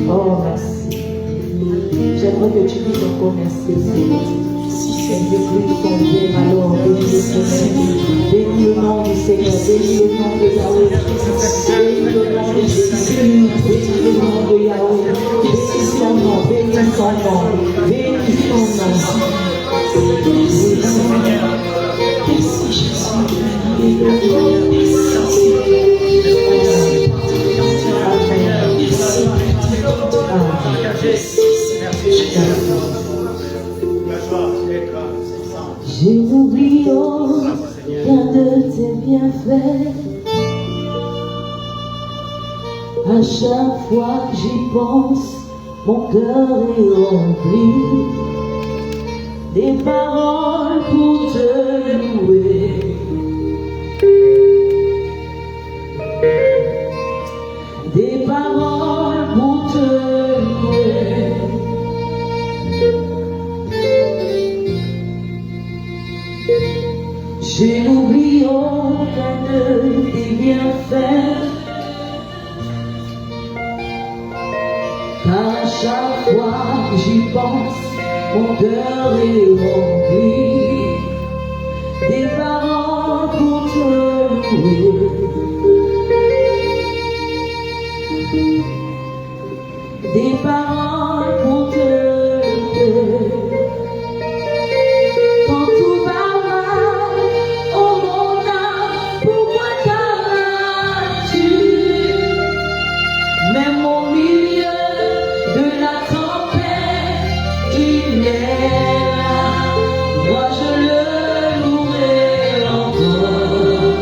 Oh, merci. J'aimerais que tu dises encore merci, Seigneur. Seigneur, plus ton Dieu, alors bénis le Seigneur. Bénis le nom du Seigneur. Bénis le nom de Yahweh. Bénis le nom de Jésus. Bénis le nom de Yahweh. Bénis son nom. Bénis son nom. Bénis son nom. Merci Jésus. Je n'oublie aucun de tes bienfaits. À chaque fois que j'y pense, mon cœur est rempli des paroles pour te louer. Des paroles pour te louer. Je n'oublie aucun de tes bienfaits, car à chaque fois que j'y pense, mon cœur est rempli des paroles pour te louer. Des paroles pour te louer. Quand tout va mal, oh mon âme, pourquoi t'arrêtes-tu? Même au milieu de la tempête, il est là. Moi je le louerai encore.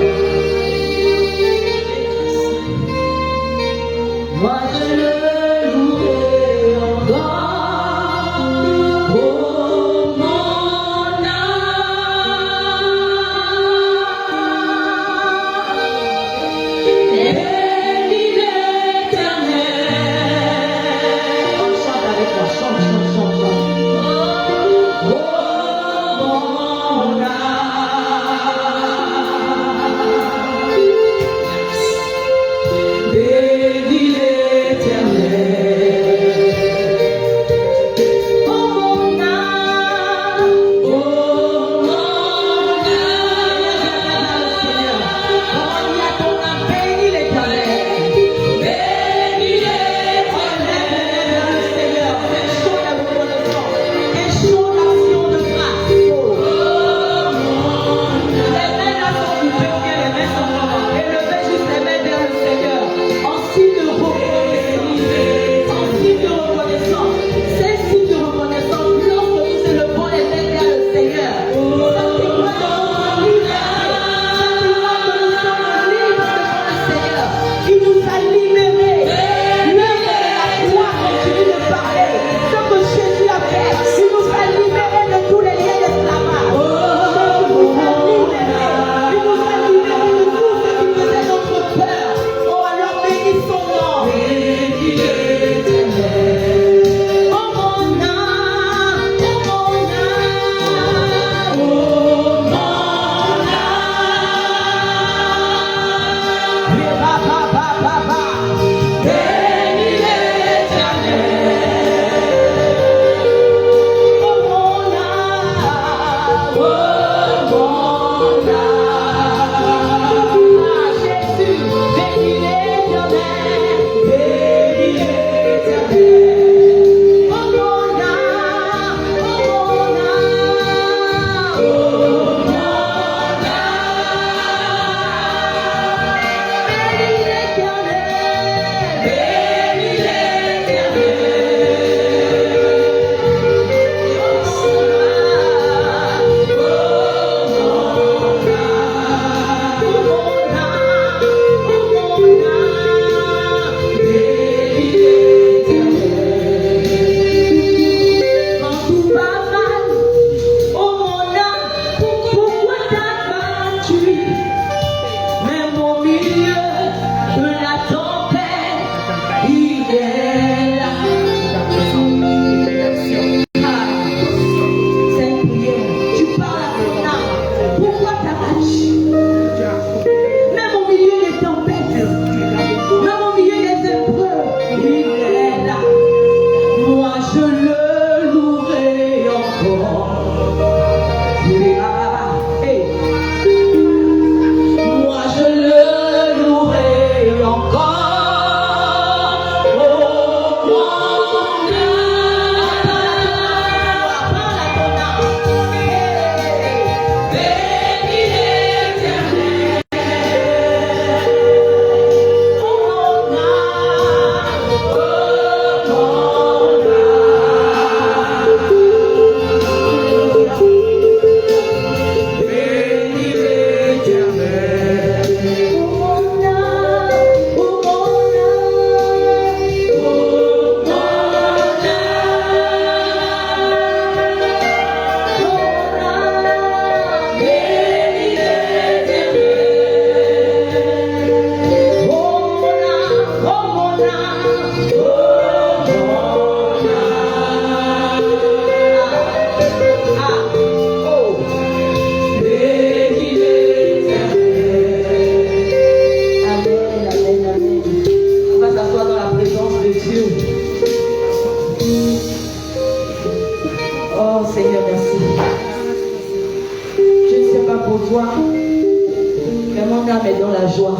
âme est dans la joie.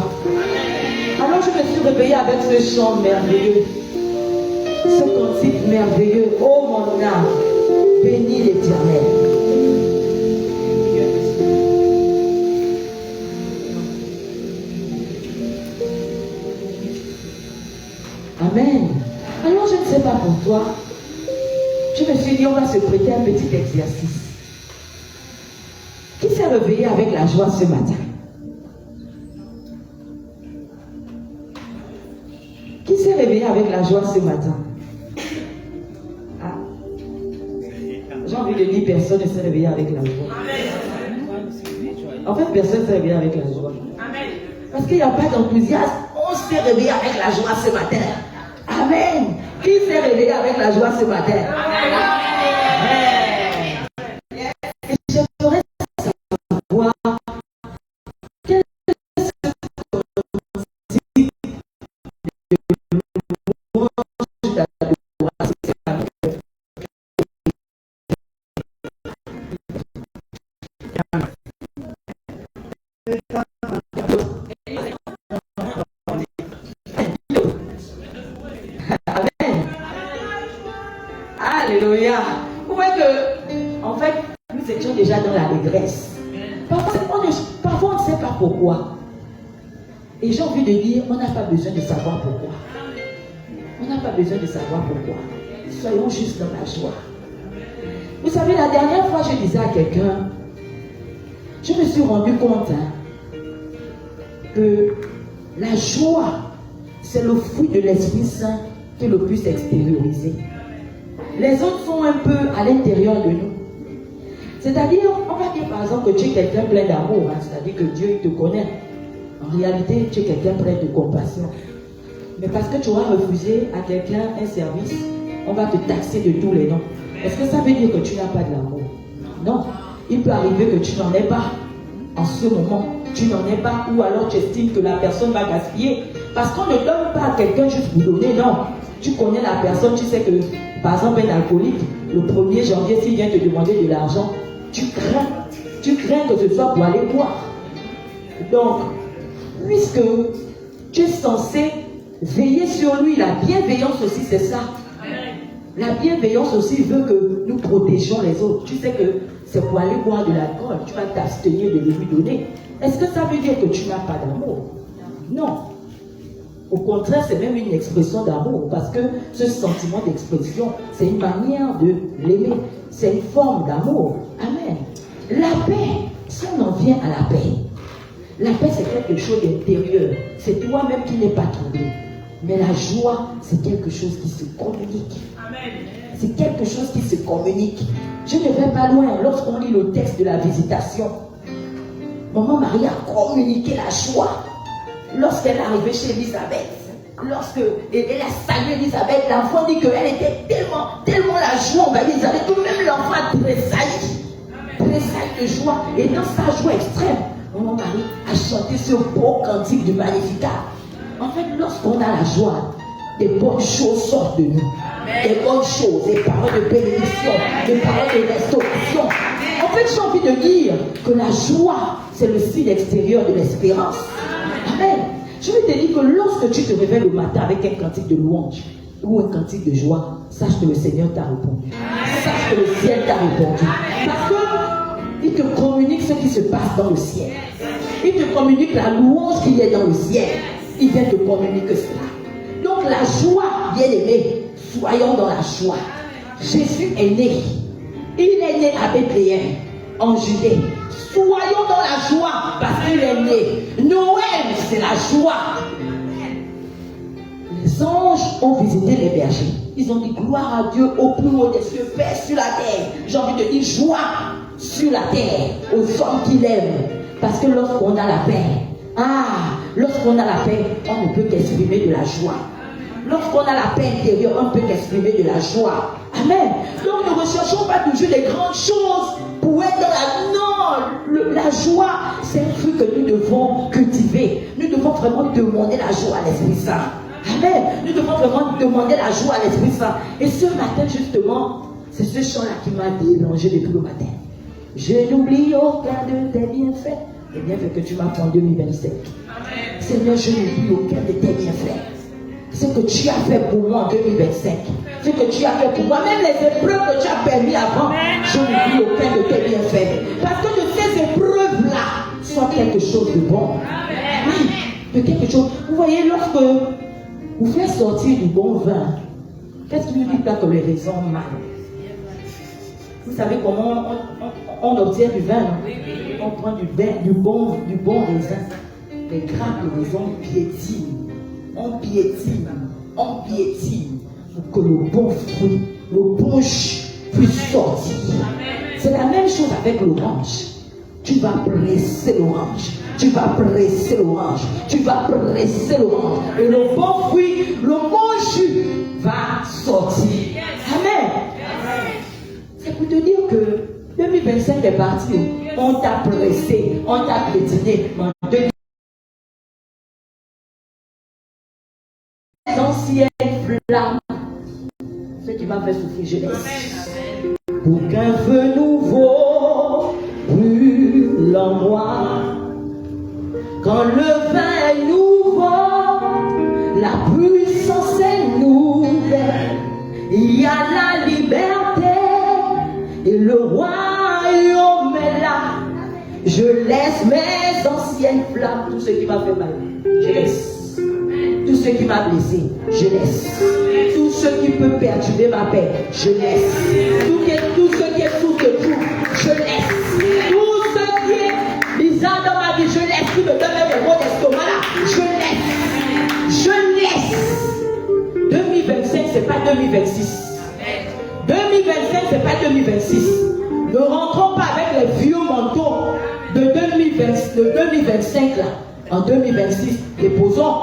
Alors je me suis réveillée avec ce chant merveilleux, ce cantique merveilleux. Oh mon âme, bénis l'Éternel. Amen. Alors je ne sais pas pour toi, je me suis dit on va se prêter un petit exercice. Qui s'est réveillé avec la joie ce matin? Qui s'est réveillé avec la joie ce matin? Ah. J'ai envie de dire personne ne s'est réveillé avec la joie. En fait, personne ne s'est réveillé avec la joie. Parce qu'il n'y a pas d'enthousiasme. On s'est réveillé avec la joie ce matin. Amen. Qui s'est réveillé avec la joie ce matin? Amen. Et j'aimerais savoir quel est ce concept de louange d'adoration. Alléluia. Vous voyez que, en fait, nous étions déjà dans la détresse. Parfois, on ne sait pas pourquoi. Et j'ai envie de dire, on n'a pas besoin de savoir pourquoi. On n'a pas besoin de savoir pourquoi. Soyons juste dans la joie. Vous savez, la dernière fois, je disais à quelqu'un, je me suis rendu compte que la joie, c'est le fruit de l'Esprit Saint que le plus extérioriser. Les autres sont un peu à l'intérieur de nous. C'est-à-dire, on va dire par exemple que tu es quelqu'un plein d'amour, c'est-à-dire que Dieu te connaît. En réalité, tu es quelqu'un plein de compassion. Mais parce que tu auras refusé à quelqu'un un service, on va te taxer de tous les noms. Est-ce que ça veut dire que tu n'as pas de l'amour? Non. Il peut arriver que tu n'en aies pas. En ce moment, tu n'en aies pas. Ou alors tu estimes que la personne va gaspiller. Parce qu'on ne donne pas à quelqu'un juste pour donner, non. Tu connais la personne, tu sais que, par exemple, un alcoolique, le 1er janvier, s'il vient te demander de l'argent, tu crains que ce soit pour aller boire. Donc, puisque tu es censé veiller sur lui, la bienveillance aussi, c'est ça. La bienveillance aussi veut que nous protégeons les autres. Tu sais que c'est pour aller boire de l'alcool, tu vas t'abstenir de le lui donner. Est-ce que ça veut dire que tu n'as pas d'amour? Non. Au contraire, c'est même une expression d'amour, parce que ce sentiment d'expression, c'est une manière de l'aimer. C'est une forme d'amour. Amen. La paix, si on en vient à la paix, la paix c'est quelque chose d'intérieur. C'est toi-même qui n'es pas troublé. Mais la joie, c'est quelque chose qui se communique. C'est quelque chose qui se communique. Je ne vais pas loin. Lorsqu'on lit le texte de la visitation, Maman Marie a communiqué la joie. Lorsqu'elle est arrivée chez Elisabeth, elle a salué Elisabeth, l'enfant dit qu'elle était tellement la joie, on va dire, que même l'enfant tressaille de joie. Et dans sa joie extrême, Maman Marie a chanté ce beau cantique du Magnificat. En fait, lorsqu'on a la joie, des bonnes choses sortent de nous. Des bonnes choses, des paroles de bénédiction, des paroles de restauration. En fait, j'ai envie de dire que la joie, c'est le signe extérieur de l'espérance. Amen. Je vais te dire que lorsque tu te réveilles le matin avec un cantique de louange ou un cantique de joie, sache que le Seigneur t'a répondu. Sache que le ciel t'a répondu. Parce qu'il te communique ce qui se passe dans le ciel. Il te communique la louange qu'il y a dans le ciel. Il vient te communiquer cela. Donc la joie, bien aimé, soyons dans la joie. Jésus est né. Il est né à Bethléem, en Judée. Soyons dans la joie parce qu'il est né. Noël, c'est la joie. Les anges ont visité les bergers. Ils ont dit gloire à Dieu au plus haut des cieux, paix sur la terre. J'ai envie de dire joie sur la terre aux hommes qui l'aiment. Parce que lorsqu'on a la paix, lorsqu'on a la paix, on ne peut qu'exprimer de la joie. Lorsqu'on a la paix intérieure, on ne peut qu'exprimer de la joie. Amen. Donc ne recherchons pas toujours les grandes choses pour être dans la... Non, la joie, c'est un fruit que nous devons cultiver. Nous devons vraiment demander la joie à l'Esprit Saint. Amen. Nous devons vraiment demander la joie à l'Esprit Saint. Et ce matin, justement, c'est ce chant-là qui m'a dérangé depuis le matin. Je n'oublie aucun de tes bienfaits. les bienfaits que tu m'as fait en 2027. Seigneur, je n'oublie aucun de tes bienfaits. Ce que tu as fait pour moi en 2025, ce que tu as fait pour moi, même les épreuves que tu as permis avant, je n'oublie aucun de tes bienfaits. Parce que de ces épreuves-là, soit quelque chose de bon. Oui, de quelque chose. Vous voyez, lorsque vous faites sortir du bon vin, qu'est-ce qui ne dit pas que les raisins mal? Vous savez comment on obtient du vin, non? On prend du bon raisin. Les grappes de raisin piétinent. On piétine pour que le bon fruit, le bon jus puisse sortir. C'est la même chose avec l'orange. Tu vas presser l'orange. Tu vas presser l'orange. Tu vas presser l'orange. Et le bon fruit, le bon jus va sortir. Amen. C'est pour te dire que 2025 est parti. On t'a pressé, on t'a piétiné. Les anciennes flammes, ce qui m'a fait souffrir, je laisse. Pour qu'un feu nouveau brûle en moi. Quand le vin est nouveau, la puissance est nouvelle. Il y a la liberté et le royaume est là. Je laisse mes anciennes flammes, tout ce qui m'a fait mal, je laisse. Tout ce qui m'a blessé, je laisse. Tout ce qui peut perturber ma paix, je laisse. Tout ce qui est sous de tout, je laisse. Tout ce qui est bizarre dans ma vie, je laisse. Qui me donne un gros estomac là, je laisse. Je laisse. 2025, c'est pas 2026. 2025, c'est pas 2026. Ne rentrons pas avec les vieux manteaux de 2025 là. En 2026, déposons.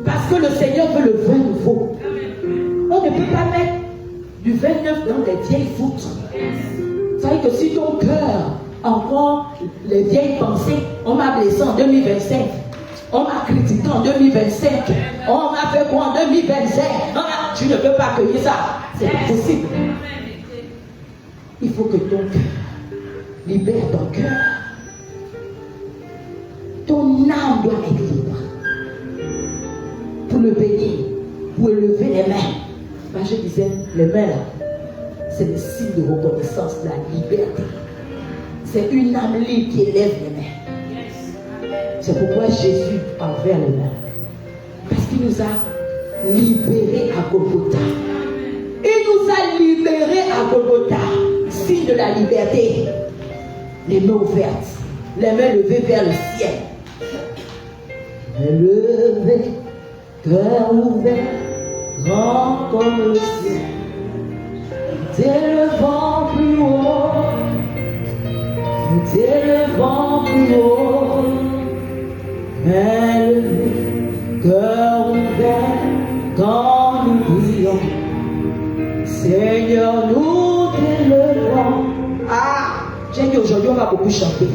Parce que le Seigneur veut le vin nouveau. On ne peut pas mettre du vin neuf dans des vieilles foutres. Vous savez que si ton cœur encore les vieilles pensées, on m'a blessé en 2025, on m'a critiqué en 2025, on m'a fait quoi en 2025, tu ne peux pas accueillir ça. C'est pas possible. Il faut que ton cœur libère ton cœur. Ton âme doit être libre. Pour le bénir, pour élever les mains. Moi, je disais, les mains là, c'est le signe de reconnaissance de la liberté. C'est une âme libre qui élève les mains. C'est pourquoi Jésus a ouvert les mains. Parce qu'il nous a libérés à Golgotha. Il nous a libérés à Golgotha. Signe de la liberté. Les mains ouvertes, les mains levées vers le ciel. Levez, cœur ouvert, grand comme le ciel, t'élevant plus haut, t'élevant plus haut, élevé, cœur ouvert, quand nous prions, Seigneur, nous t'élevons. Ah, j'ai dit aujourd'hui on va beaucoup chanter.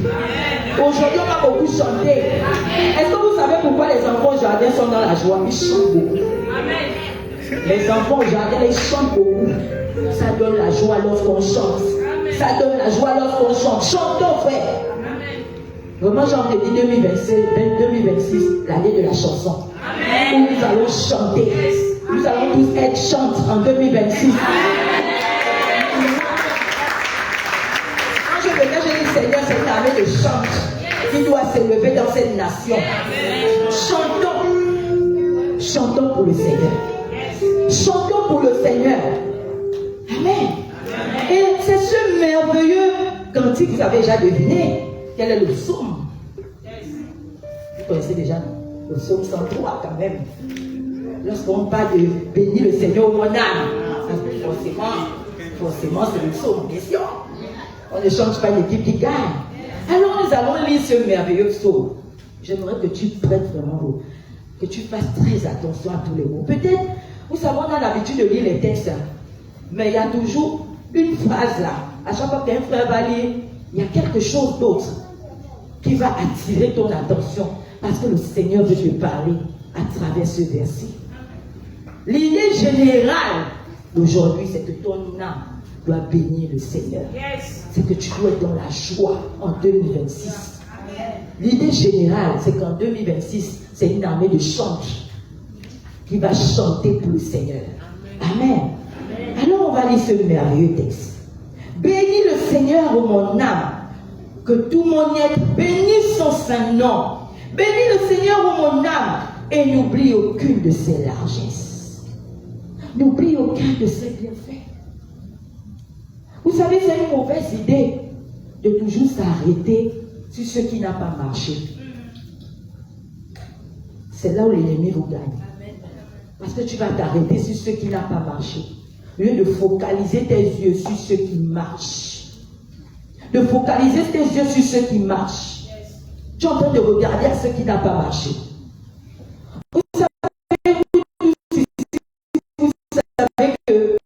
Aujourd'hui on va beaucoup chanter. Est-ce que vous savez pourquoi les enfants au jardin sont dans la joie? Ils chantent beaucoup. Les enfants au jardin, ils chantent beaucoup. Ça donne la joie lorsqu'on chante. Ça donne la joie lorsqu'on chante. Chantons, frère. Vraiment, j'ai envie de dire 2026, l'année de la chanson. Où nous allons chanter. Nous allons tous être chantes en 2026. Quand je venais, j'ai dit Seigneur, c'est une armée de chante qui doit s'élever dans cette nation. Chantons. Chantons pour le Seigneur. Chantons pour le Seigneur. Amen. Et c'est ce merveilleux cantique, vous avez déjà deviné. Quel est le psaume? Vous connaissez déjà le psaume 103 quand même. Lorsqu'on parle de bénir le Seigneur, mon âme, forcément c'est le psaume, bien sûr. On ne change pas l'équipe qui gagne. Alors nous allons lire ce merveilleux psaume. J'aimerais que tu prêtes vraiment, que tu fasses très attention à tous les mots. Peut-être, vous savez, on a l'habitude de lire les textes, mais il y a toujours une phrase là. À chaque fois qu'un frère va lire, il y a quelque chose d'autre qui va attirer ton attention parce que le Seigneur veut te parler à travers ce verset. L'idée générale d'aujourd'hui, c'est que ton âme doit bénir le Seigneur. C'est que tu dois être dans la joie en 2026. L'idée générale, c'est qu'en 2026, c'est une armée de change qui va chanter pour le Seigneur. Amen. Alors on va lire ce merveilleux texte. Bénis le Seigneur, ô mon âme, que tout mon être bénisse son saint nom. Bénis le Seigneur, ô mon âme, et n'oublie aucune de ses largesses. N'oublie aucun de ses bienfaits. Vous savez, c'est une mauvaise idée de toujours s'arrêter sur ce qui n'a pas marché. C'est là où l'ennemi vous gagne. Parce que tu vas t'arrêter sur ce qui n'a pas marché. Au lieu de focaliser tes yeux sur ce qui marche. De focaliser tes yeux sur ce qui marche. Tu es en train de regarder à ce qui n'a pas marché. Vous savez que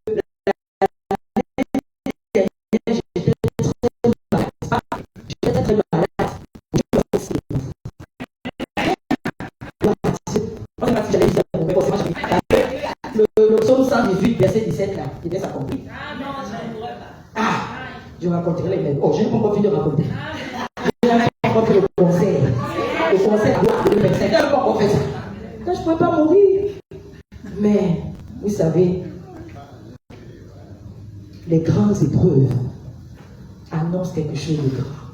j'étais très malade. Le psaume 118, verset 17 là, qui laisse accomplir. Ah non, je ne pourrais pas. Ah, je raconterai les mêmes. Oh, je n'ai pas encore fini de raconter. Je n'ai pas encore fait le conseil. Le conseil à le médecin. Je n'ai pas encore fait ça. Quand je ne pourrais pas mourir. Mais, vous savez, les grandes épreuves annoncent quelque chose de grand.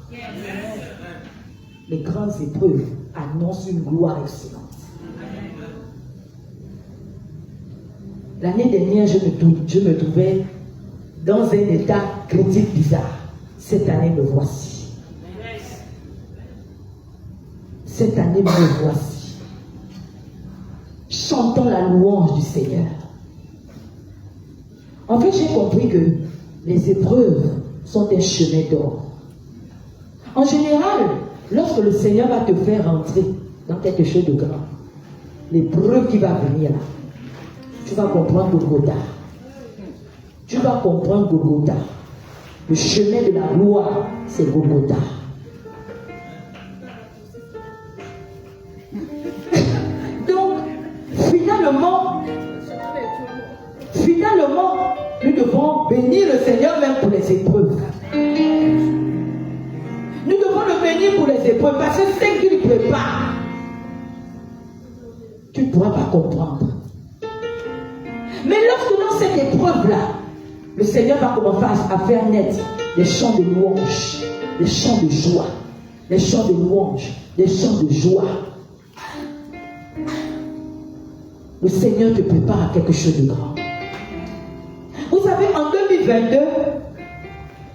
Les grandes épreuves annoncent une gloire excellente. L'année dernière, je me trouvais dans un état critique bizarre. Cette année, me voici. Cette année, me voici. Chantons la louange du Seigneur. En fait, j'ai compris que les épreuves sont des chemins d'or. En général, lorsque le Seigneur va te faire entrer dans quelque chose de grand, l'épreuve qui va venir là, tu vas comprendre Golgotha. Tu vas comprendre Golgotha. Le chemin de la gloire, c'est Golgotha. Donc, finalement, nous devons bénir le Seigneur même pour les épreuves. Nous devons le bénir pour les épreuves parce que ce qu'il prépare, tu ne pourras pas comprendre. Mais lorsque dans cette épreuve-là, le Seigneur va commencer à faire naître des chants de louange, des chants de joie, des chants de louange, des chants de joie. Le Seigneur te prépare à quelque chose de grand. Vous savez, en 2022,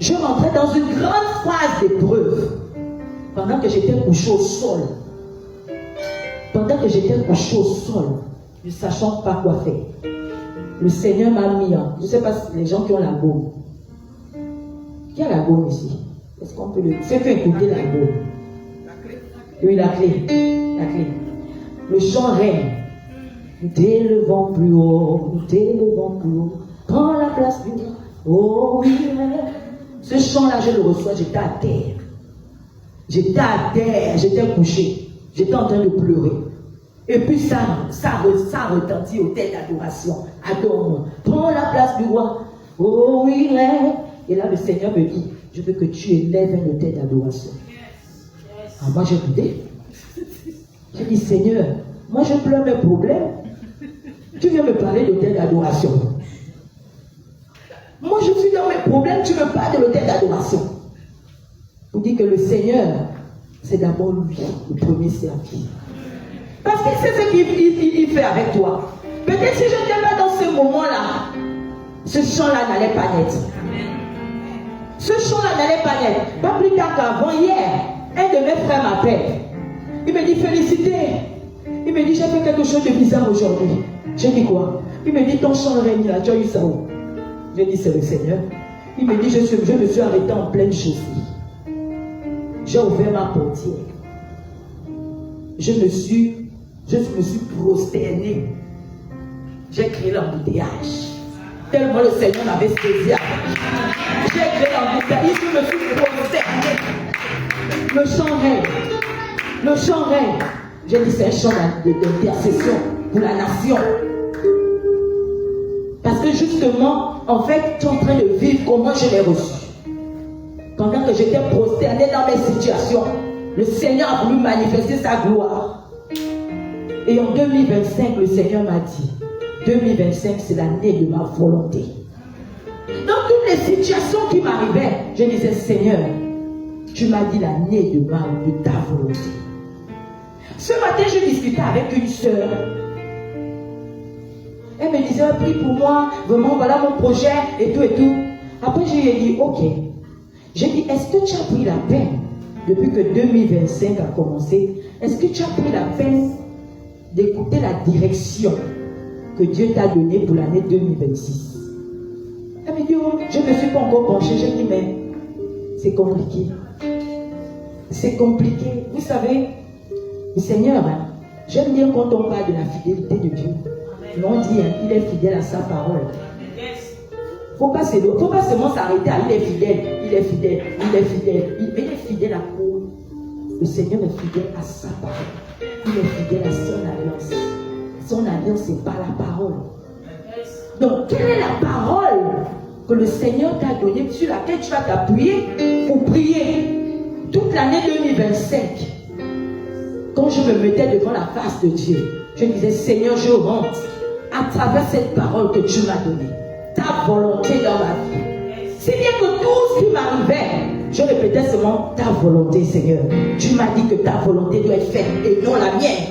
je rentrais dans une grande phase d'épreuve. Pendant que j'étais couché au sol. Ne sachant pas quoi faire. Le Seigneur m'a mis en... Je ne sais pas si les gens qui ont la baume. Qui a la baume ici? Est-ce qu'on peut le... C'est fait écouter la baume. Oui, la clé. La clé. Le chant règne. Nous t'élevons plus haut. Nous t'élevons plus haut. Prends la place du roi. Oh oui. Ce chant-là, je le reçois. J'étais à terre. J'étais couché. J'étais en train de pleurer. Et puis ça retentit au tête d'adoration. Adore-moi. Prends la place du roi. Oh oui, et là le Seigneur me dit, je veux que tu élèves un autel d'adoration. Alors moi j'ai écouté. J'ai dit, Seigneur, moi je pleure mes problèmes. Tu viens me parler d'autel d'adoration. Moi je suis dans mes problèmes, tu me parles de l'autel d'adoration. Vous dites que le Seigneur, c'est d'abord lui, le premier servi. Parce qu'il sait ce qu'il fait avec toi. Peut-être si je n'étais pas dans ce moment-là, ce chant-là n'allait pas naître. Ce chant-là n'allait pas naître. Pas plus tard qu'avant, hier, un de mes frères m'appelle. Il me dit, félicité. Il me dit, j'ai fait quelque chose de bizarre aujourd'hui. J'ai dit quoi? Il me dit, ton chant règne là, tu as eu ça où? J'ai dit, c'est le Seigneur. Il me dit, je me suis arrêté en pleine chaussée. J'ai ouvert ma portière. Je me suis prosterné. J'ai créé l'embouteillage. Tellement le Seigneur m'avait saisi. J'ai créé l'embouteillage. Je me suis prosterné. Le chant règne. Le chant règne. J'ai dit c'est un chant d'intercession pour la nation. Parce que justement, en fait, tu es en train de vivre comment je l'ai reçu. Pendant que j'étais prosterné dans mes situations, le Seigneur a voulu manifester sa gloire. Et en 2025, le Seigneur m'a dit, 2025, c'est l'année de ma volonté. Dans toutes les situations qui m'arrivaient, je disais, Seigneur, tu m'as dit l'année de ta volonté. Ce matin, je discutais avec une sœur. Elle me disait, prie pour moi, vraiment, voilà mon projet, et tout, et tout. Après, je lui ai dit, ok. J'ai dit, est-ce que tu as pris la peine, depuis que 2025 a commencé, est-ce que tu as pris la peine d'écouter la direction que Dieu t'a donnée pour l'année 2026? Elle me dit, oh, je ne me suis pas encore penchée. J'ai dit, mais c'est compliqué. C'est compliqué. Vous savez, le Seigneur, hein, j'aime bien quand on parle de la fidélité de Dieu. On dit, hein, il est fidèle à sa parole. Il ne faut pas seulement s'arrêter à il est fidèle, il est fidèle, il est fidèle. Il est fidèle à quoi? Le Seigneur est fidèle à sa parole. Il est fidèle à son alliance. Son alliance, c'est par la parole. Donc, quelle est la parole que le Seigneur t'a donnée, sur laquelle tu vas t'appuyer pour prier toute l'année 2025? Quand je me mettais devant la face de Dieu, je disais, Seigneur, je rentre à travers cette parole que tu m'as donnée, ta volonté dans ma vie. C'est bien que tout ce qui m'arrivait, je répétais seulement ta volonté, Seigneur. Tu m'as dit que ta volonté doit être faite et non la mienne.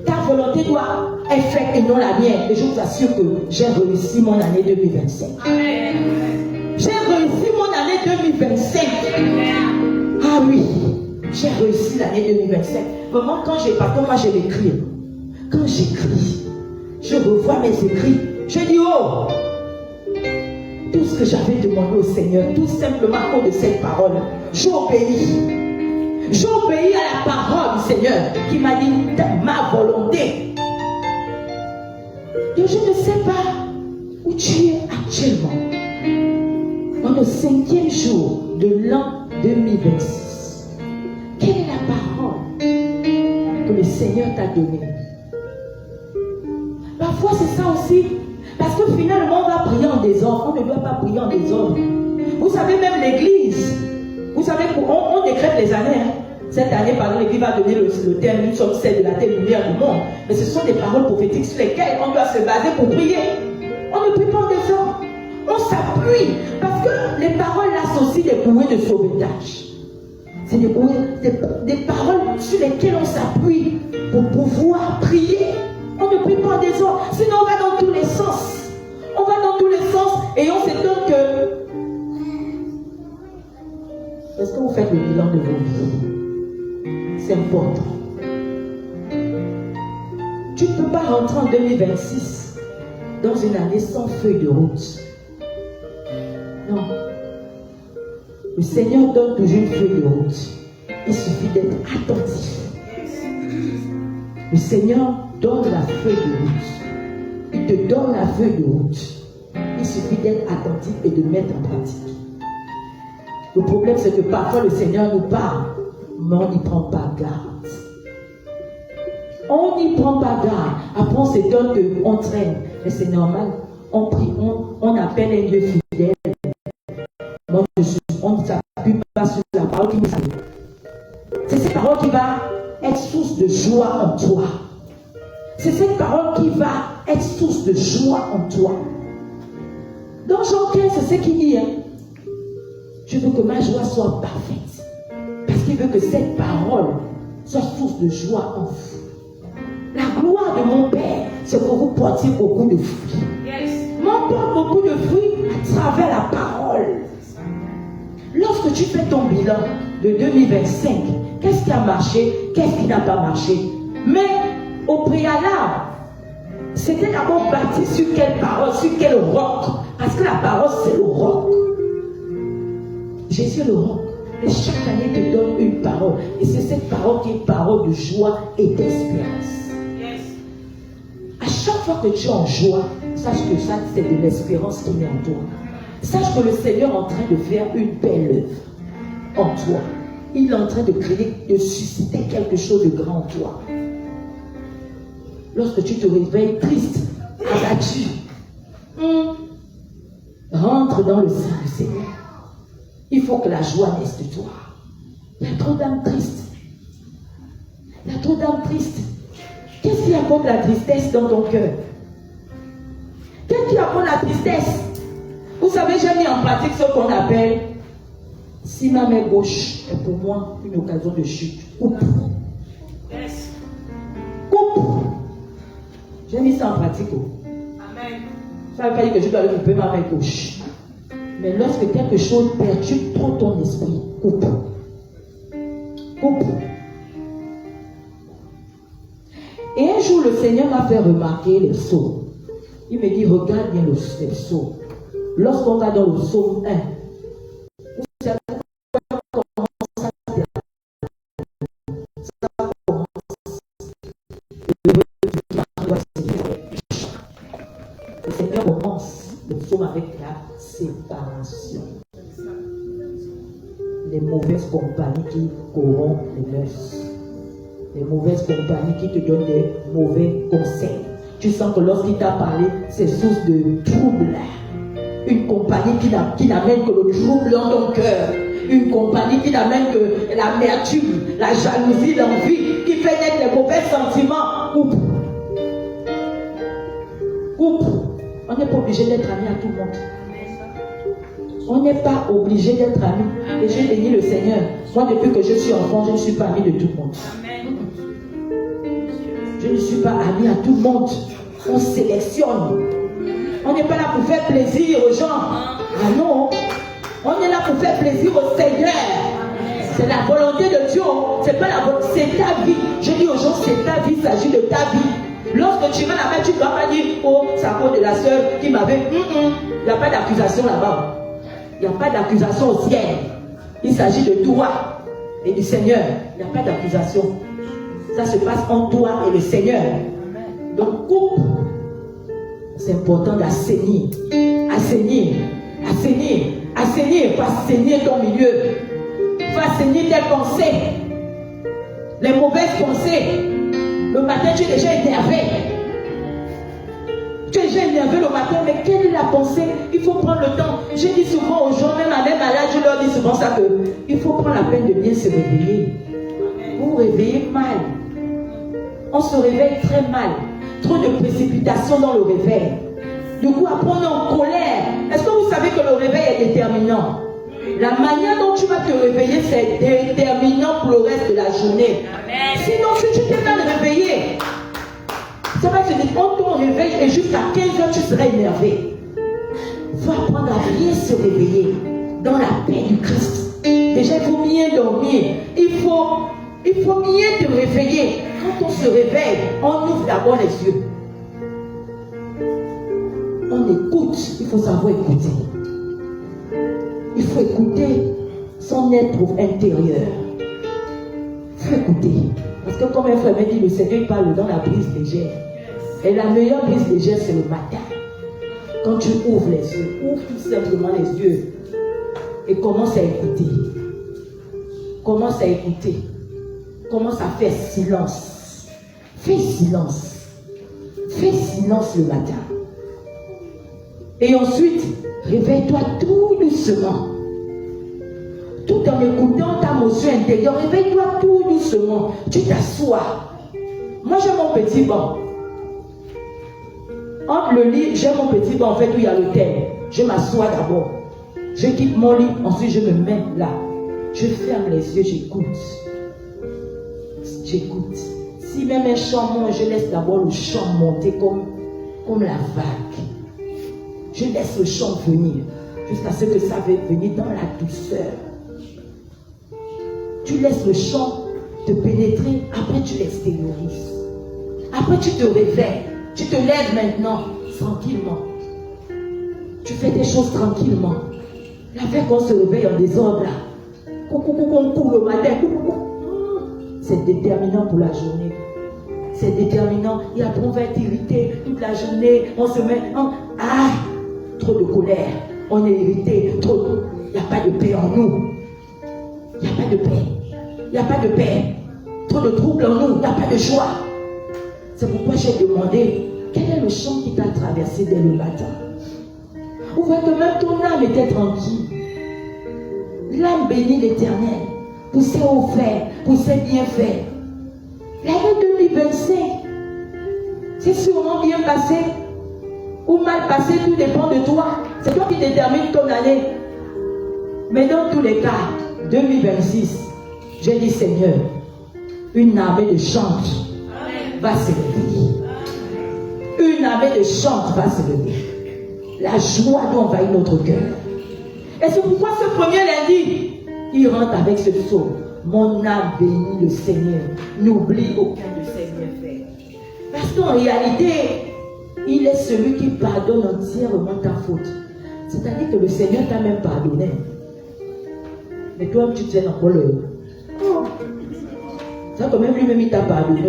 Ta volonté doit être faite et non la mienne. Et je vous assure que j'ai réussi mon année 2025. Amen. J'ai réussi mon année 2025. Amen. Ah oui, j'ai réussi l'année 2025. Vraiment, quand j'ai parlé, moi j'ai écrit. Quand j'écris, je revois mes écrits. Je dis, oh, tout ce que j'avais demandé au Seigneur, tout simplement à cause de cette parole, j'obéis. J'obéis à la parole du Seigneur qui m'a dit ma volonté. Et je ne sais pas où tu es actuellement. Dans le 5e jour de l'an 2026. Quelle est la parole que le Seigneur t'a donnée? Parfois c'est ça aussi. Parce que finalement on va prier en désordre. On ne doit pas prier en désordre. Vous savez, même l'église, vous savez, on décrète les années. Hein. Cette année, par exemple, l'église va donner le terme, nous sommes celles de la terre, lumière du monde. Mais ce sont des paroles prophétiques sur lesquelles on doit se baser pour prier. On ne prie pas en désordre. On s'appuie. Parce que les paroles là sont aussi des bouées de sauvetage. C'est des bouées, des paroles sur lesquelles on s'appuie pour pouvoir prier. On ne prie pas en désordre. Sinon, on va dans tous les sens. On va dans tous les sens et on s'étonne que... Est-ce que vous faites le bilan de vos vies? C'est important. Tu ne peux pas rentrer en 2026 dans une année sans feuille de route. Non. Le Seigneur donne toujours une feuille de route. Il suffit d'être attentif. Le Seigneur donne la feuille de route. Il te donne la feuille de route. Il suffit d'être attentif et de mettre en pratique. Le problème, c'est que parfois le Seigneur nous parle, mais on n'y prend pas garde. On n'y prend pas garde. Après, on s'étonne qu'on traîne. Mais c'est normal. On prie, on appelle un Dieu fidèle. Moi, on ne s'appuie pas sur la parole qui nous dit. C'est cette parole qui va être source de joie en toi. C'est cette parole qui va être source de joie en toi. Dans Jean 15, c'est ce qu'il dit. Hein? Je veux que ma joie soit parfaite. Parce qu'il veut que cette parole soit source de joie en vous. La gloire de mon Père, c'est que vous portiez beaucoup de fruits. On porte beaucoup de fruits à travers la parole. Lorsque tu fais ton bilan de 2025, qu'est-ce qui a marché, qu'est-ce qui n'a pas marché? Mais au préalable, c'était d'abord bâti sur quelle parole, sur quel roc? Parce que la parole, c'est le roc. Jésus est le roc. Et chaque année te donne une parole. Et c'est cette parole qui est parole de joie et d'espérance. À chaque fois que tu es en joie, sache que ça, c'est de l'espérance qui est en toi. Sache que le Seigneur est en train de faire une belle œuvre en toi. Il est en train de créer, de susciter quelque chose de grand en toi. Lorsque tu te réveilles triste, abattu, rentre dans le sein du Seigneur. Il faut que la joie naisse de toi. Il y a trop d'âmes tristes. Il y a trop d'âmes tristes. Qu'est-ce qui apporte la tristesse dans ton cœur? Qu'est-ce qui apporte la tristesse? Vous savez, j'ai mis en pratique ce qu'on appelle, si ma main gauche est pour moi une occasion de chute, coupe. Coupe. J'ai mis ça en pratique. Amen. Ça ne veut pas dire que je dois aller couper ma main gauche. Mais lorsque quelque chose perturbe trop ton esprit, coupe. Coupe. Et un jour, le Seigneur m'a fait remarquer les psaumes. Il me dit, regarde bien les psaumes. Lorsqu'on va dans le psaume 1, vous savez comment ça commence. Le Seigneur commence le psaume avec la séparation. Les mauvaises compagnies qui corrompent les mœurs. Les mauvaises compagnies qui te donnent des mauvais conseils. Tu sens que lorsqu'il t'a parlé, c'est source de trouble. Une compagnie qui n'amène que le trouble dans ton cœur. Une compagnie qui n'amène que l'amertume, la jalousie, l'envie, qui fait naître les mauvais sentiments. Coupe. Coupe. On n'est pas obligé d'être ami à tout le monde. On n'est pas obligé d'être ami. Et j'ai béni le Seigneur. Moi, depuis que je suis enfant, je ne suis pas ami de tout le monde. Je ne suis pas ami à tout le monde. On sélectionne. On n'est pas là pour faire plaisir aux gens. Ah non. On est là pour faire plaisir au Seigneur. C'est la volonté de Dieu. C'est pas la volonté. C'est ta vie. Je dis aux gens, c'est ta vie. Il s'agit de ta vie. Lorsque tu vas là-bas, tu ne dois pas dire, oh, c'est à cause de la soeur qui m'avait. Il n'y a pas d'accusation là-bas. Il n'y a pas d'accusation au ciel. Il s'agit de toi et du Seigneur. Il n'y a pas d'accusation. Ça se passe entre toi et le Seigneur. Donc, coupe. C'est important d'assainir. Assainir. Assainir. Assainir. Faut assainir ton milieu. Faut assainir tes pensées. Les mauvaises pensées. Le matin, tu es déjà énervé. Tu es déjà énervé le matin, mais quelle est la pensée? Il faut prendre le temps. Je dis souvent aux gens, même à mes malades, je leur dis souvent ça que il faut prendre la peine de bien se réveiller. Vous vous réveillez mal. On se réveille très mal. Trop de précipitation dans le réveil. Du coup, après on est en colère. Est-ce que vous savez que le réveil est déterminant? La manière dont tu vas te réveiller, c'est déterminant pour le reste de la journée. Sinon, si tu t'es mal réveillé, ça va te dire, quand ton réveil est jusqu'à 15h, tu seras énervé. Il faut apprendre à bien se réveiller dans la paix du Christ. Déjà, il faut bien dormir. Il faut bien te réveiller. Quand on se réveille, on ouvre d'abord les yeux. On écoute. Il faut savoir écouter. Il faut écouter son être intérieur. Il faut écouter. Parce que comme un frère m'a dit, le Seigneur parle dans la brise légère. Et la meilleure brise légère, c'est le matin. Quand tu ouvres les yeux, ouvre tout simplement les yeux et commence à écouter. Commence à écouter. Commence à faire silence. Fais silence. Fais silence le matin. Et ensuite, réveille-toi tout doucement. Tout en écoutant ta motion intérieure, réveille-toi tout doucement. Tu t'assois. Moi, j'ai mon petit banc. Entre le lit, j'ai mon petit banc en fait où il y a le thème. Je m'assois d'abord. Je quitte mon lit, ensuite je me mets là. Je ferme les yeux, j'écoute. J'écoute. Si même un chant monte, je laisse d'abord le chant monter comme la vague. Je laisse le chant venir jusqu'à ce que ça va venir dans la douceur. Tu laisses le chant te pénétrer, après tu l'extériorises. Après tu te réveilles, tu te lèves maintenant tranquillement. Tu fais des choses tranquillement. La veille qu'on se réveille en désordre là, on court le matin, c'est déterminant pour la journée. C'est déterminant. Et après on va être irrité toute la journée. On se met en... Ah, trop de colère. On est irrité. Trop. Il n'y a pas de paix en nous. Il n'y a pas de paix. Il n'y a pas de paix. Trop de troubles en nous. Il n'y a pas de joie. C'est pourquoi j'ai demandé quel est le chant qui t'a traversé dès le matin. Vous voyez que même ton âme était tranquille. L'âme bénit l'Éternel. pour ses offerts, pour ses bienfaits. L'année 2025, c'est sûrement bien passé ou mal passé, tout dépend de toi. C'est toi qui détermine ton année. Mais dans tous les cas, 2026, j'ai dit Seigneur, une armée de chantes va se lever. Une armée de chantes va se lever. La joie doit envahir notre cœur. Et c'est pourquoi ce premier lundi, il rentre avec ce psaume. Mon âme bénit le Seigneur. N'oublie aucun de ses bienfaits. Parce qu'en réalité, il est celui qui pardonne entièrement ta faute. C'est-à-dire que le Seigneur t'a même pardonné. Mais toi, tu tiens encore le... Oh. Ça, quand même, lui-même, il t'a pardonné.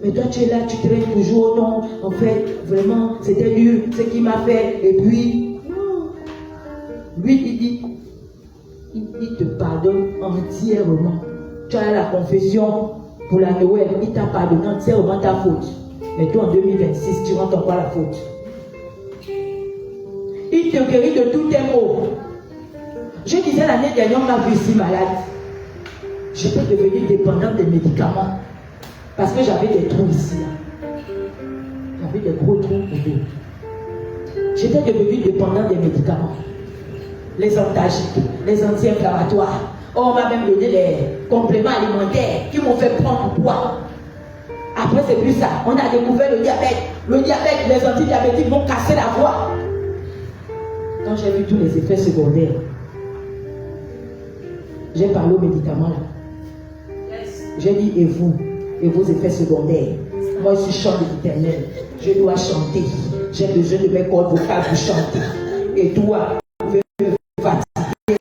Mais toi, tu es là, tu traînes toujours. Non, en fait, vraiment, c'était dur, ce qu'il m'a fait. Et puis, lui, il dit, il te pardonne entièrement. Tu as la confession pour la Noël, il t'a pardonné entièrement ta faute. Mais toi, en 2026, tu rentres encore la faute. Il te guérit de tous tes maux. Je disais l'année dernière, on m'a vu si malade. J'étais devenue dépendante des médicaments. Parce que j'avais des trous ici. J'avais des gros trous au dos. J'étais devenue dépendante des médicaments. Les antalgiques, les anti-inflammatoires. On m'a même donné les compléments alimentaires qui m'ont fait prendre du poids. Après, c'est plus ça. On a découvert le diabète. Le diabète, les antidiabétiques vont casser la voix. Quand j'ai vu tous les effets secondaires, j'ai parlé aux médicaments là. J'ai dit, et vous, et vos effets secondaires. Moi, je suis chant de l'Éternel. Je dois chanter. J'ai besoin de mes cordes vocales pour chanter. Et toi, vous pouvez me fatiguer.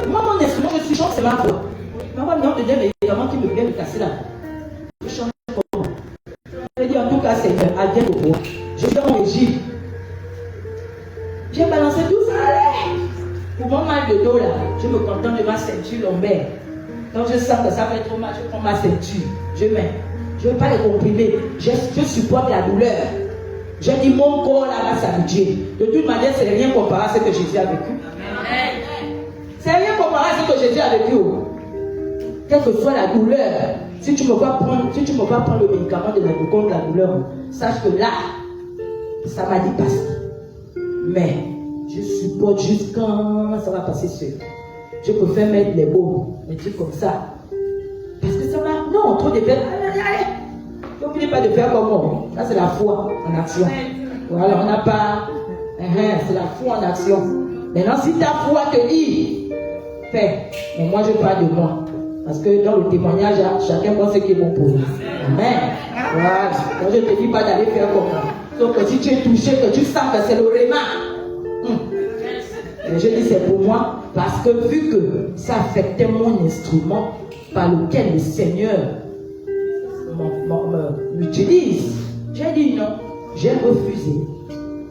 Moi, mon instrument, je suis chant, c'est ma voix. Mais moi, non, de des médicaments qui me viennent me casser la voix. Je chante comment? Je dis en tout cas, Seigneur, adieu au bois. Je suis en Égypte. J'ai balancé tout ça. Allez. Pour mon mal de dos là, je me contente de ma ceinture lombaire. Quand je sens que ça fait trop mal, je prends ma ceinture. Je mets. Je ne veux pas les comprimer. Je supporte la douleur. J'ai dit mon corps là va s'habituer. De toute manière, c'est rien comparé à ce que Jésus a vécu. C'est rien comparé à ce que Jésus a vécu. Quelle que soit la douleur, si tu ne peux pas prendre le médicament contre la douleur, sache que là, ça m'a dépassé. Mais je supporte juste quand ça va passer seul. Je préfère mettre les mots, des trucs comme ça. Parce que ça m'a... Non, trop de faire... Allez. N'oubliez pas de faire comme moi. Ça, c'est la foi en action. Voilà, on n'a pas... c'est la foi en action. Maintenant, si ta foi te dit, fais. Mais moi, je parle de moi. Parce que dans le témoignage, chacun pense ce qui est bon pour lui. Amen. Voilà. Donc, je ne te dis pas d'aller faire comme moi. Sauf que si tu es touché, que tu sens que c'est le réma. Mais je dis c'est pour moi parce que vu que ça affectait mon instrument par lequel le Seigneur m'utilise, j'ai dit non, j'ai refusé.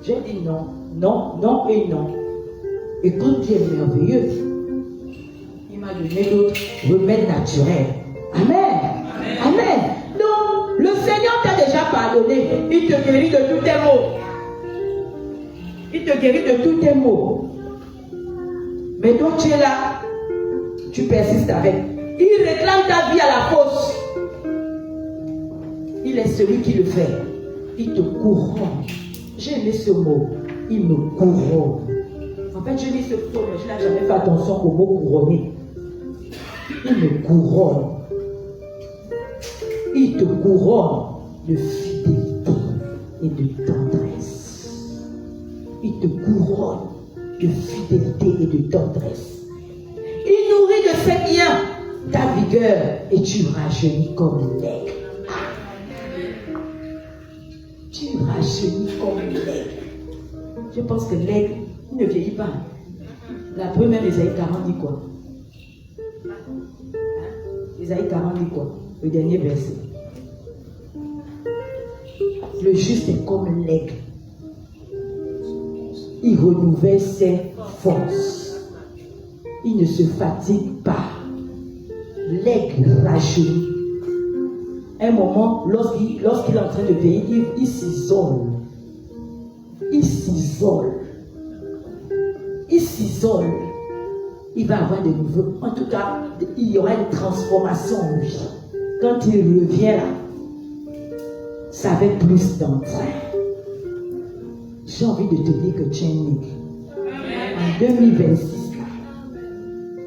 J'ai dit non, non, non et non. Et quand Dieu est merveilleux, il m'a donné d'autres remèdes naturels. Amen. Amen. Amen. Donc, le Seigneur t'a déjà pardonné. Il te guérit de tous tes maux. Il te guérit de tous tes maux. Mais toi, tu es là, tu persistes avec. Il réclame ta vie à la fosse. Il est celui qui le fait. Il te couronne. J'ai aimé ce mot. Il me couronne. En fait, j'ai mis ce mot, mais je n'ai jamais fait attention au mot couronner. Il me couronne. Il te couronne de fidélité et de tendresse. Il te couronne de fidélité et de tendresse. Il nourrit de ses biens ta vigueur et tu rajeunis comme l'aigle. Tu rajeunis comme l'aigle. Je pense que l'aigle, il ne vieillit pas. La première Ésaïe 40 dit quoi? Ésaïe 40 dit quoi? Le dernier verset. Le juste est comme l'aigle. Il renouvelle ses forces. Il ne se fatigue pas. L'aigle rajeunit. Un moment, lorsqu'il est en train de veiller, il s'isole. Il il s'isole. Il s'isole. Il va avoir de nouveaux. En tout cas, il y aura une transformation en lui. Quand il revient là, ça va être plus d'entrain. J'ai envie de te dire que tu es un aigle. En 2026, là,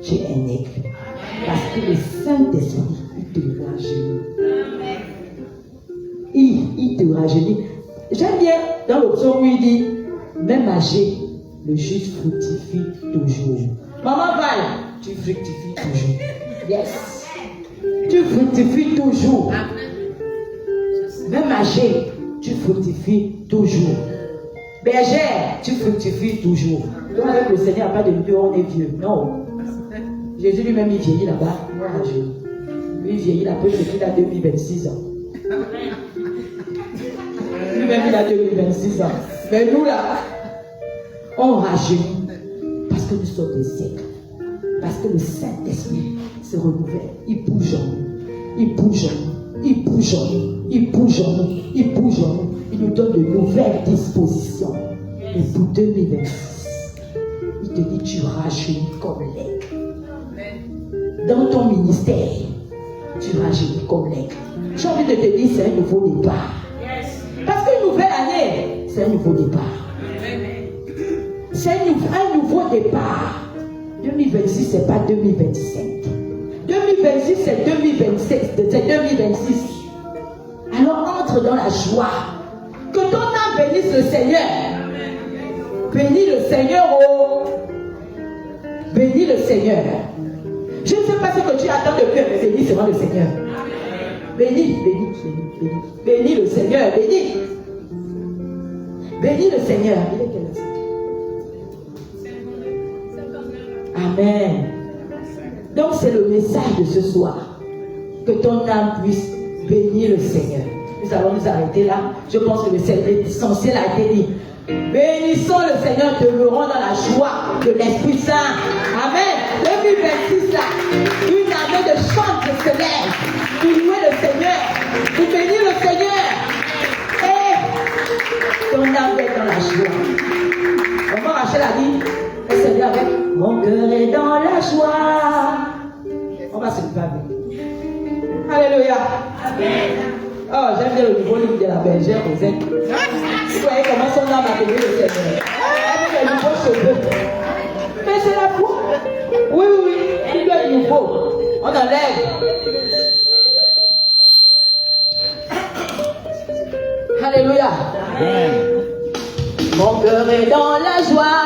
tu es un aigle. Parce que le Saint-Esprit, il te rajeunit. Il te rajeunit. J'aime bien dans le psaume où il dit, même âgé, le juste fructifie toujours. Maman Val, tu fructifies toujours. Yes. Tu fructifies toujours. Même âgé, tu fructifies toujours. Bergère, tu fructifies toujours. Donc avec le Seigneur, pas de vieux, on est vieux. Non. Jésus lui-même, il vieillit là-bas. Moi, lui, il vieillit là-bas, c'est qu'il a 2026 ans. Lui-même, il a 2026 ans. Mais nous, là, on rajeunit. Parce que nous sommes des siècles. Parce que le Saint-Esprit se renouvelle. Il bouge en nous. Il bouge en nous. Il bouge en nous. Il bouge en nous. Il bouge en nous. Il nous donne de nouvelles dispositions. Et pour 2026, il te dit, tu rajeunis comme l'aigle. Dans ton ministère, tu rajeunis comme l'aigle. J'ai envie de te dire, c'est un nouveau départ. Parce qu'une nouvelle année, c'est un nouveau départ. C'est un nouveau départ. 2026, ce n'est pas 2025. 2026, c'est 2026. C'est 2026. Alors entre dans la joie. Que ton âme bénisse le Seigneur. Bénis le Seigneur. Oh. Bénis le Seigneur. Je ne sais pas ce que tu attends de Dieu, mais bénis seulement le Seigneur. Bénis, bénis, bénis, bénis. Bénis le Seigneur, bénis. Bénis le Seigneur. Il est quelle heure? Amen. Donc c'est le message de ce soir. Que ton âme puisse bénir le Seigneur. Nous allons nous arrêter là. Je pense que l'essentiel a été dit. Bénissons le Seigneur, demeurons dans la joie de l'Esprit Saint. Amen. 2026 là, une année de chant de se lève pour louer le Seigneur, pour bénir le Seigneur. Et ton âme est dans la joie. On va Rachel a dit, le Seigneur avec mon cœur est dans la joie. On va se lever. Alléluia. Amen. Oh, j'aime bien le nouveau livre de la bergère Rosette. Vous voyez comment son âme a béni le Seigneur. Avec les nouveaux cheveux. Mais c'est la foi. Oui, oui, oui. Il doit être nouveau. On enlève. Alléluia. Amen. Mon cœur est dans la joie.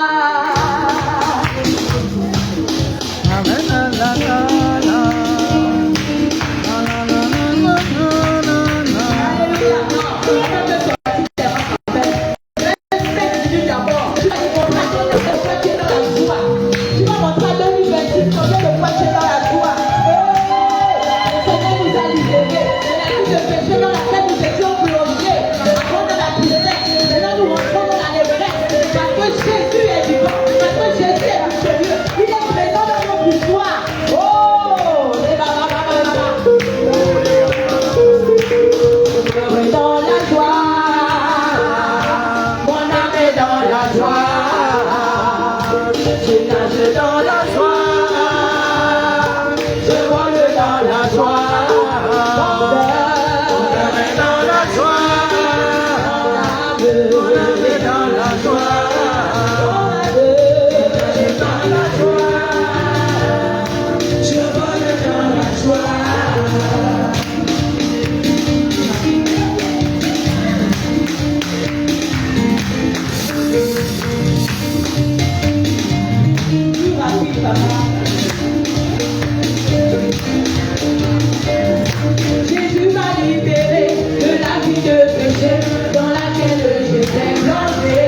Jésus m'a libéré de la vie de péché dans laquelle j'étais plongé.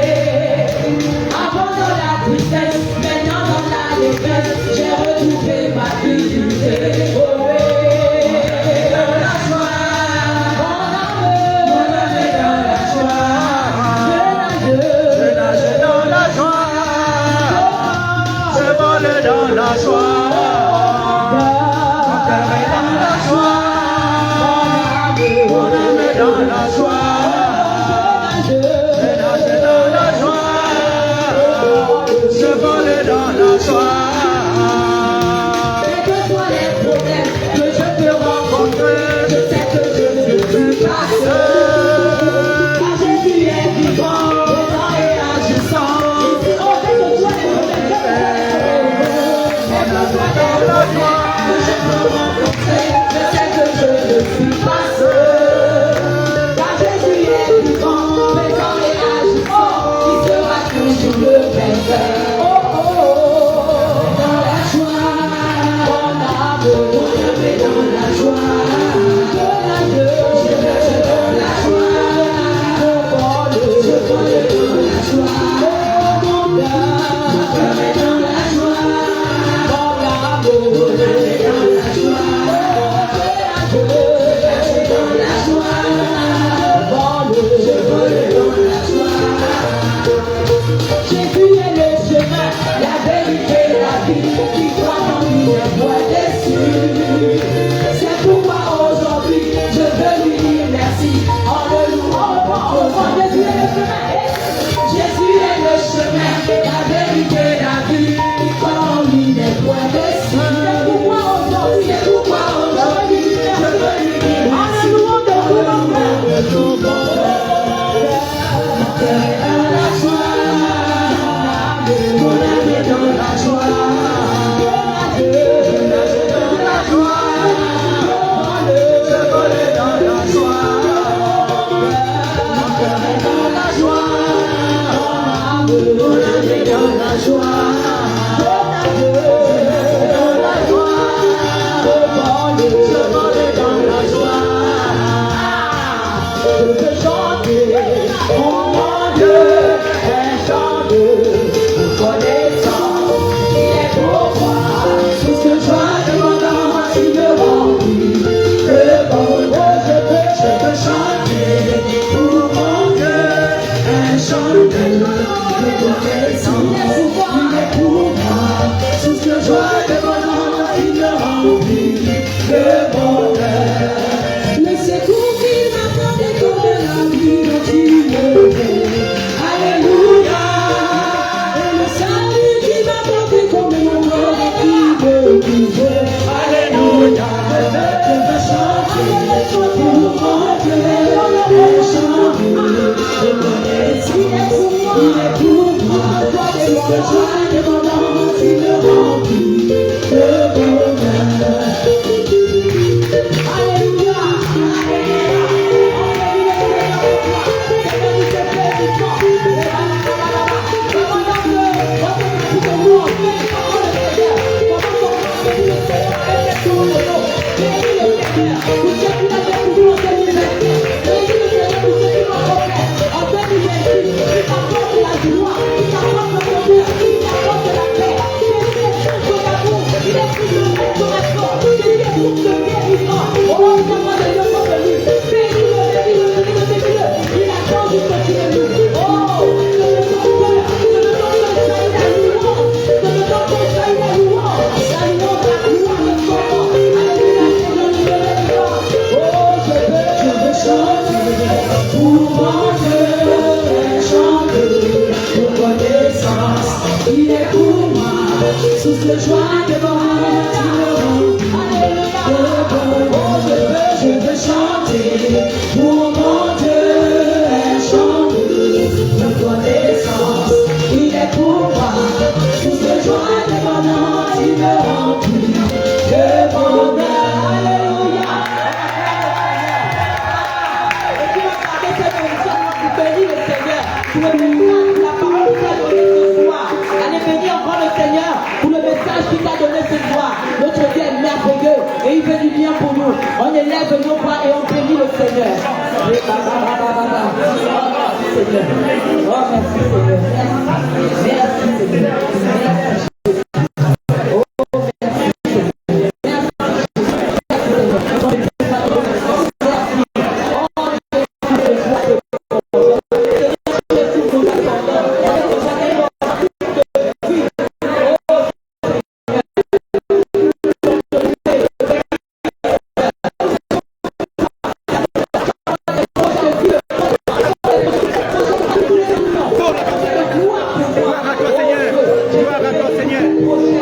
Avant dans la tristesse, maintenant dans la détresse, j'ai retrouvé ma dignité. Oh oui, dans la joie, mon âme est dans la joie. Je nage dans la joie, je vole dans la joie. Mon âme est dans la joie, je nage dans la joie.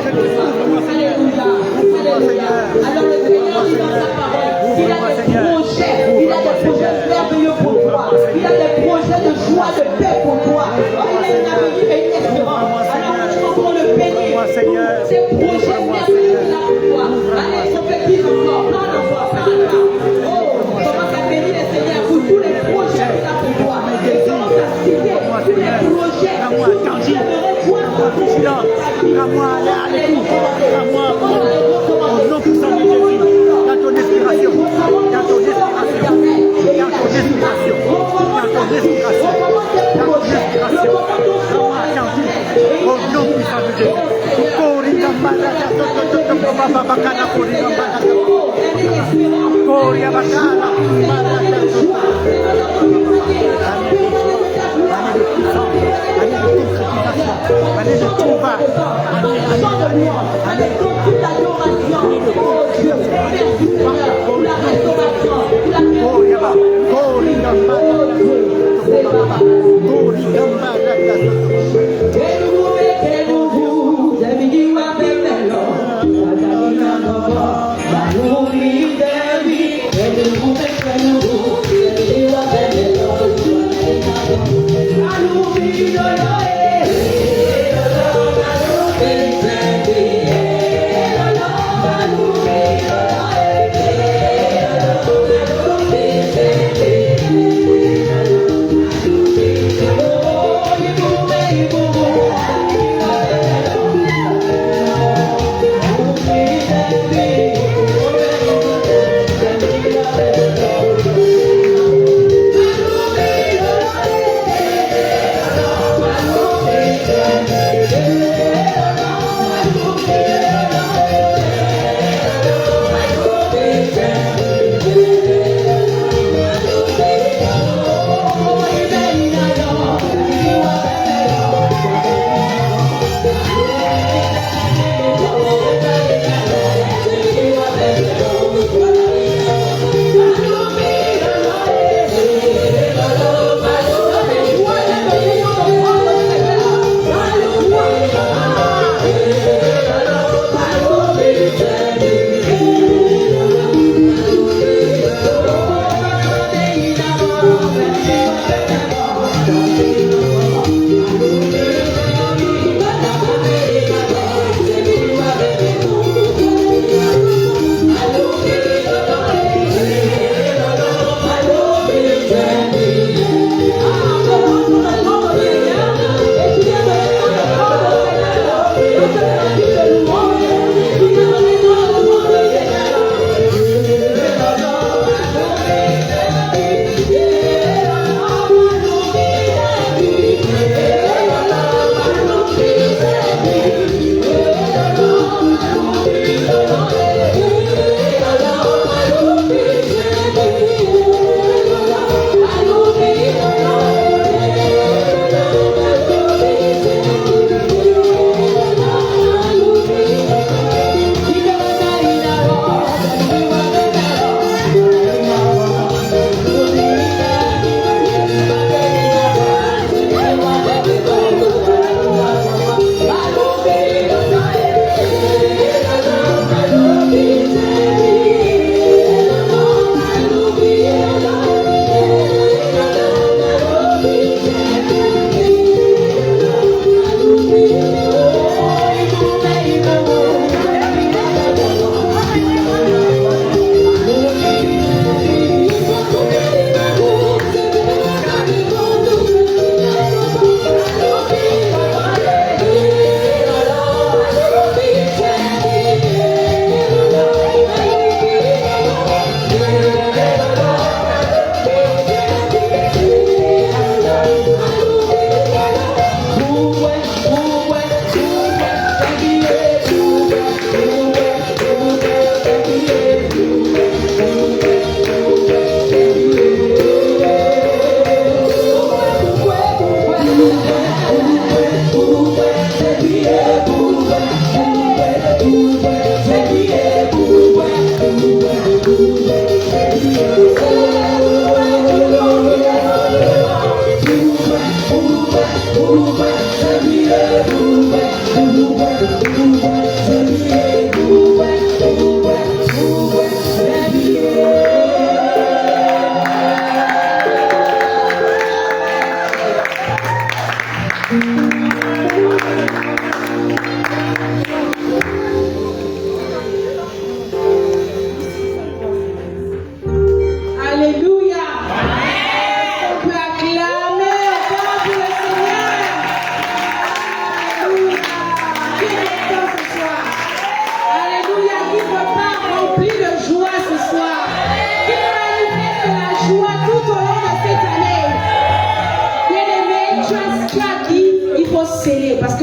Alléluia. Alléluia. Alors le Seigneur dit dans sa parole, il a des projets merveilleux pour toi. Il a des projets de joie, de paix pour toi. Il a une avenir et une espérance. Alors tu vas pour le bénir. Ces projets merveilleux qu'il a pour toi. Allez, prophétise encore. Parle encore. Oh, commence à bénir le Seigneur pour tous les projets qu'il a pour toi. Et commence à citer tous les projets. Tu aimerais voir ta vie. À-moi aller à l'écoute. À-moi au nom puissant de Jésus. Dans ton inspiration. Dans ton inspiration. Dans ton inspiration. Dans ton inspiration. Dans ton inspiration. Au nom puissant de Jésus.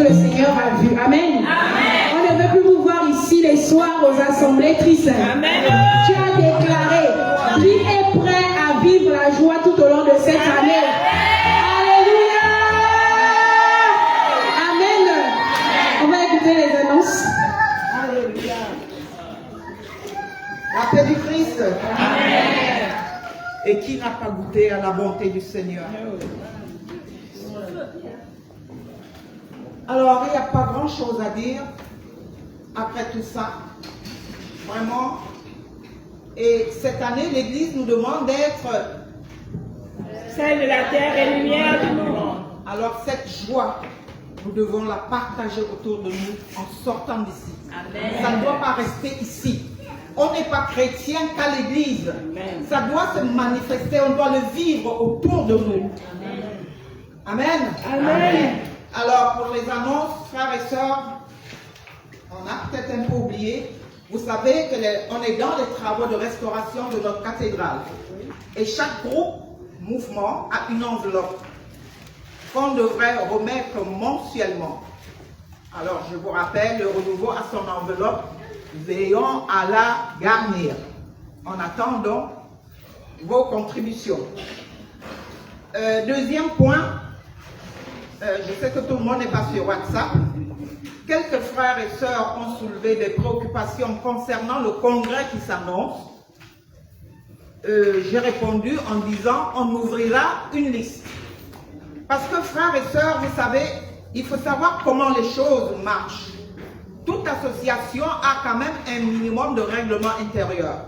le Seigneur a vu. Amen. On ne veut plus vous voir ici les soirs aux assemblées tristes. Tu as déclaré, qui est prêt à vivre la joie tout au long de cette année? Alléluia. Amen. On va écouter les annonces. Alléluia. La paix du Christ. Amen. Et qui n'a pas goûté à la bonté du Seigneur? Alors, il n'y a pas grand-chose à dire après tout ça. Vraiment. Et cette année, l'Église nous demande d'être celle de la terre et lumière du monde. Alors, cette joie, nous devons la partager autour de nous en sortant d'ici. Ça ne doit pas rester ici. On n'est pas chrétien qu'à l'église. Ça doit se manifester, on doit le vivre autour de nous. Amen. Amen. Alors, pour les annonces, frères et sœurs, on a peut-être un peu oublié. Vous savez qu'on est dans les travaux de restauration de notre cathédrale. Et chaque groupe, mouvement, a une enveloppe qu'on devrait remettre mensuellement. Alors, je vous rappelle, le renouveau a son enveloppe. Veillons à la garnir. En attendant vos contributions. Deuxième point, je sais que tout le monde n'est pas sur WhatsApp. Quelques frères et sœurs ont soulevé des préoccupations concernant le congrès qui s'annonce. J'ai répondu en disant on ouvrira une liste. Parce que frères et sœurs, vous savez, il faut savoir comment les choses marchent. Toute association a quand même un minimum de règlement intérieur.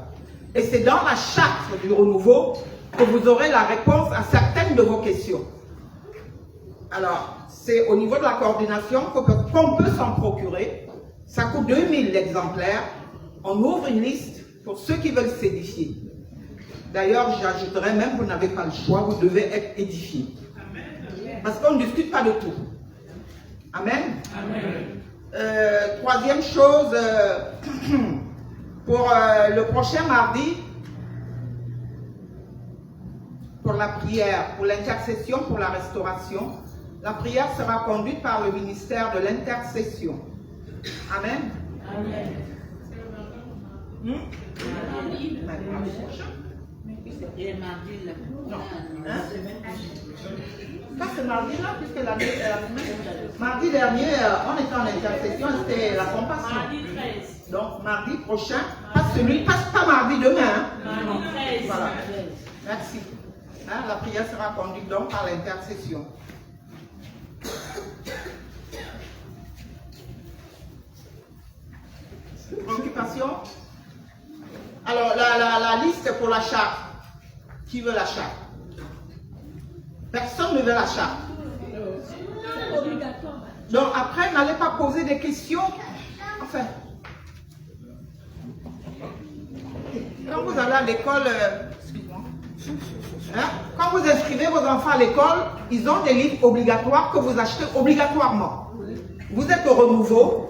Et c'est dans la charte du renouveau que vous aurez la réponse à certaines de vos questions. Alors, c'est au niveau de la coordination qu'on peut s'en procurer. Ça coûte 2000 exemplaires. On ouvre une liste pour ceux qui veulent s'édifier. D'ailleurs, j'ajouterais même, vous n'avez pas le choix, vous devez être édifié. Parce qu'on ne discute pas de tout. Amen. Amen. Troisième chose, pour le prochain mardi, pour la prière, pour l'intercession, pour la restauration, la prière sera conduite par le ministère de l'intercession. Amen. Amen. Mardi prochain. Non. Hein? Ça c'est mardi là, puisque la semaine. Mardi dernier, on était en intercession, c'était la compassion. Mardi 13. Donc mardi prochain, pas mardi demain. Hein? Mardi 13. Voilà. Merci. Hein, la prière sera conduite donc par l'intercession. Préoccupation. Alors la liste pour la charte. Qui veut la charte? Personne ne veut la charte. Donc après, n'allez pas poser des questions. Enfin, quand vous allez à l'école, quand vous inscrivez vos enfants à l'école, ils ont des livres obligatoires que vous achetez obligatoirement. Vous êtes au renouveau,